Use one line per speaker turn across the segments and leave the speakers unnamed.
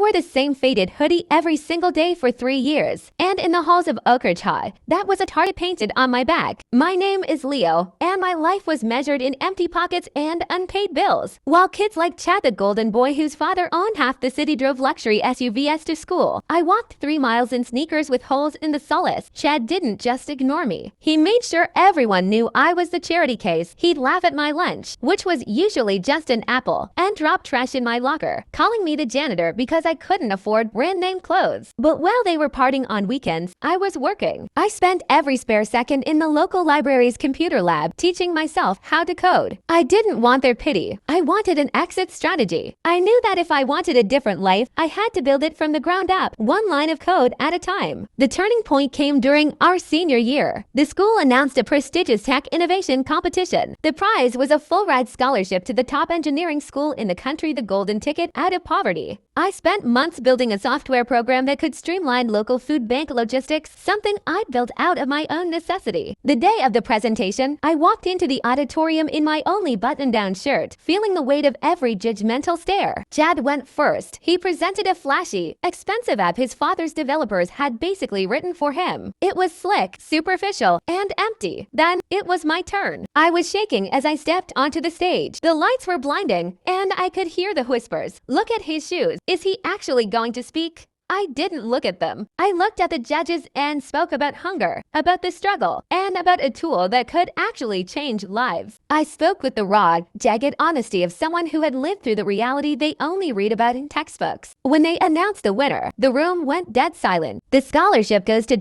wore the same faded hoodie every single day for 3 years. And in the halls of Okerchai, that was a target painted on my back. My name is Leo, and my life was measured in empty pockets and unpaid bills. While kids like Chad, the golden boy whose father owned half the city, drove luxury SUVs to school, I walked 3 miles in sneakers with holes in the soles. Chad didn't just ignore me. He made sure everyone knew I was the charity case. He'd laugh at my lunch, which was usually just an apple, and drop trash in my locker, calling me the janitor because I couldn't afford brand-name clothes. But while they were partying on weekends, I was working. I spent every spare second in the local library's computer lab teaching myself how to code. I didn't want their pity. I wanted an exit strategy. I knew that if I wanted a different life, I had to build it from the ground up, one line of code at a time. The turning point came during our senior year. The school announced a prestigious tech innovation competition. The prize was a full-ride scholarship to the top engineering school in the country, the golden ticket out of poverty. I spent months building a software program that could streamline local food bank logistics, something I'd built out of my own necessity. The day of the presentation, I walked into the auditorium in my only button-down shirt, feeling the weight of every judgmental stare. Chad went first. He presented a flashy, expensive app his father's developers had basically written for him. It was slick, superficial, and empty. Then it was my turn. I was shaking as I stepped onto the stage. The lights were blinding, and I could hear the whispers. Look at his shoes. Is he actually going to speak? I didn't look at them. I looked at the judges and spoke about hunger, about the struggle, and about a tool that could actually change lives. I spoke with the raw, jagged honesty of someone who had lived through the reality they only read about in textbooks. When they announced the winner, the room went dead silent. The scholarship goes to ...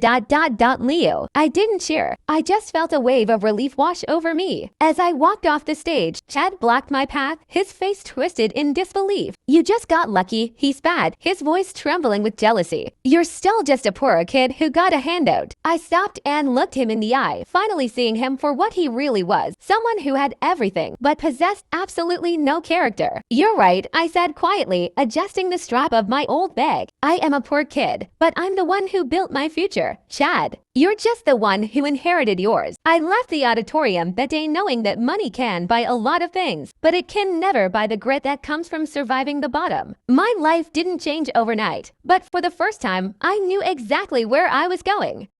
Leo. I didn't cheer. I just felt a wave of relief wash over me. As I walked off the stage, Chad blocked my path, his face twisted in disbelief. "You just got lucky," he spat, his voice trembling with jealousy. "You're still just a poor kid who got a handout." I stopped and looked him in the eye, finally seeing him for what he really was, someone who had everything, but possessed absolutely no character. "You're right," I said quietly, adjusting the strap of my old bag. "I am a poor kid, but I'm the one who built my future. Chad, you're just the one who inherited yours." I left the auditorium that day knowing that money can buy a lot of things, but it can never buy the grit that comes from surviving the bottom. My life didn't change overnight, but for the first time, I knew exactly where I was going.